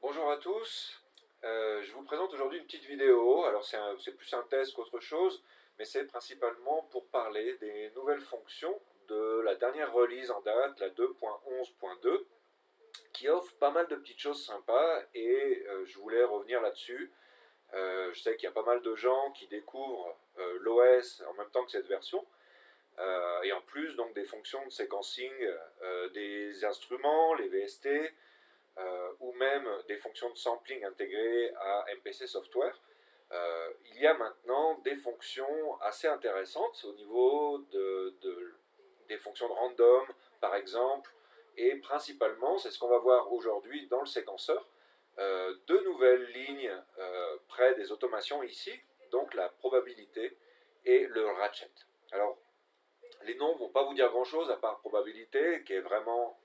Bonjour à tous, je vous présente aujourd'hui une petite vidéo. Alors c'est plus un test qu'autre chose, mais c'est principalement pour parler des nouvelles fonctions de la dernière release en date, la 2.11.2, qui offre pas mal de petites choses sympas et je voulais revenir là-dessus. Je sais qu'il y a pas mal de gens qui découvrent l'OS en même temps que cette version, et en plus donc des fonctions de séquencing des instruments, les VST, ou même des fonctions de sampling intégrées à MPC Software. Il y a maintenant des fonctions assez intéressantes au niveau des fonctions de random, par exemple, et principalement, c'est ce qu'on va voir aujourd'hui dans le séquenceur, deux nouvelles lignes près des automations ici, donc la probabilité et le ratchet. Alors, les noms ne vont pas vous dire grand-chose à part probabilité, qui est vraiment,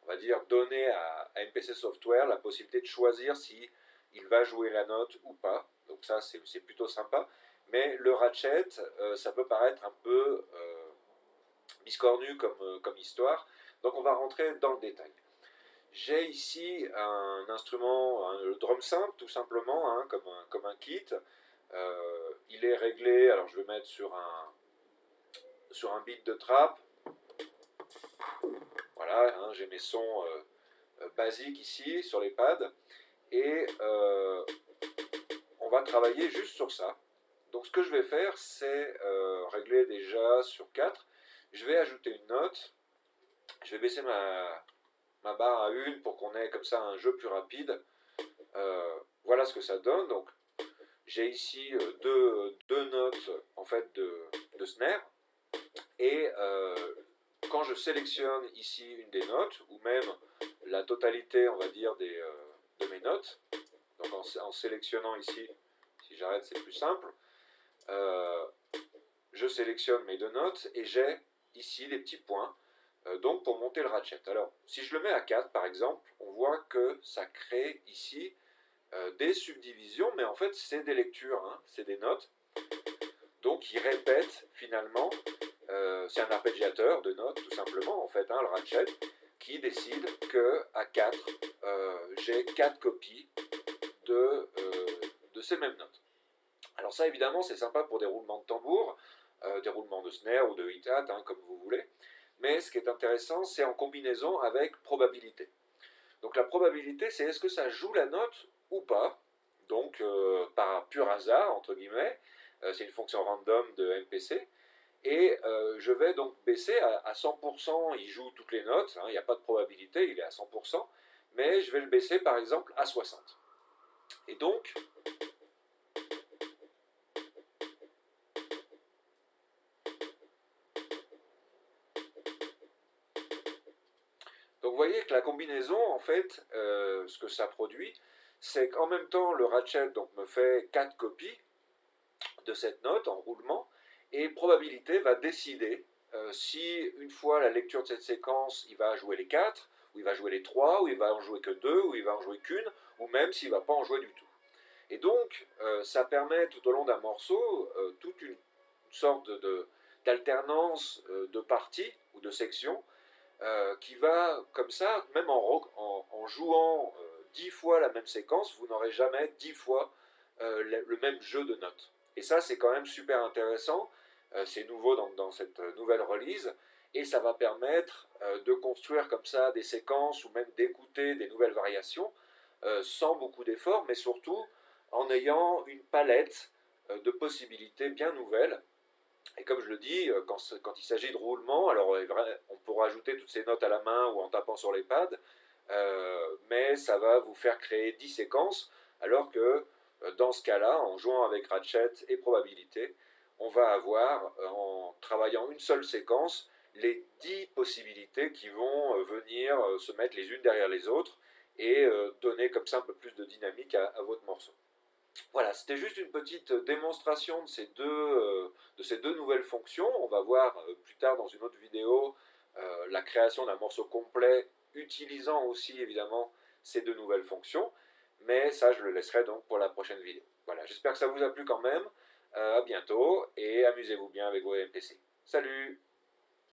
on va dire, donner à MPC Software la possibilité de choisir si il va jouer la note ou pas. Donc ça, c'est plutôt sympa. Mais le ratchet, ça peut paraître un peu biscornu comme histoire. Donc on va rentrer dans le détail. J'ai ici un instrument, le drum simple tout simplement, hein, comme un kit. Il est réglé, alors je vais mettre sur un beat de trap. Voilà, hein, j'ai mes sons basiques ici sur les pads. Et on va travailler juste sur ça. Donc ce que je vais faire, c'est régler déjà sur 4. Je vais ajouter une note. Je vais baisser ma barre à 1 pour qu'on ait comme ça un jeu plus rapide. Voilà ce que ça donne. Donc j'ai ici deux notes en fait de snare. Et quand je sélectionne ici une des notes, ou même la totalité, on va dire, de mes notes, donc en sélectionnant ici, si j'arrête c'est plus simple, je sélectionne mes deux notes et j'ai ici des petits points, donc pour monter le ratchet. Alors, si je le mets à 4 par exemple, on voit que ça crée ici des subdivisions, mais en fait c'est des lectures, hein, c'est des notes, donc il répète finalement. C'est un arpégiateur de notes, tout simplement, en fait, hein, le ratchet, qui décide qu'à 4, j'ai 4 copies de ces mêmes notes. Alors ça, évidemment, c'est sympa pour des roulements de tambour, des roulements de snare ou de hi-hat, hein, comme vous voulez. Mais ce qui est intéressant, c'est en combinaison avec probabilité. Donc la probabilité, c'est est-ce que ça joue la note ou pas. Donc par pur hasard, entre guillemets, c'est une fonction random de MPC. Et je vais donc baisser à 100%, il joue toutes les notes, hein, il n'y a pas de probabilité, il est à 100%, mais je vais le baisser par exemple à 60. Et donc, vous voyez que la combinaison, en fait, ce que ça produit, c'est qu'en même temps, le ratchet donc, me fait 4 copies de cette note en roulement, et probabilité va décider si, une fois la lecture de cette séquence, il va jouer les 4, ou il va jouer les 3, ou il va en jouer que 2, ou il va en jouer qu'une, ou même s'il ne va pas en jouer du tout. Et donc, ça permet tout au long d'un morceau toute une sorte d'alternance de parties ou de sections qui va, comme ça, même en jouant 10 fois la même séquence, vous n'aurez jamais 10 fois le même jeu de notes. Et ça, c'est quand même super intéressant. C'est nouveau dans cette nouvelle release. Et ça va permettre de construire comme ça des séquences ou même d'écouter des nouvelles variations sans beaucoup d'efforts, mais surtout en ayant une palette de possibilités bien nouvelles. Et comme je le dis, quand il s'agit de roulement, alors on pourra ajouter toutes ces notes à la main ou en tapant sur les pads, mais ça va vous faire créer 10 séquences, alors que dans ce cas-là, en jouant avec ratchet et probabilité, on va avoir, en travaillant une seule séquence, les 10 possibilités qui vont venir se mettre les unes derrière les autres et donner comme ça un peu plus de dynamique à votre morceau. Voilà, c'était juste une petite démonstration de ces deux nouvelles fonctions. On va voir plus tard dans une autre vidéo la création d'un morceau complet utilisant aussi évidemment ces deux nouvelles fonctions. Mais ça, je le laisserai donc pour la prochaine vidéo. Voilà, j'espère que ça vous a plu quand même. À bientôt et amusez-vous bien avec vos MPC. Salut!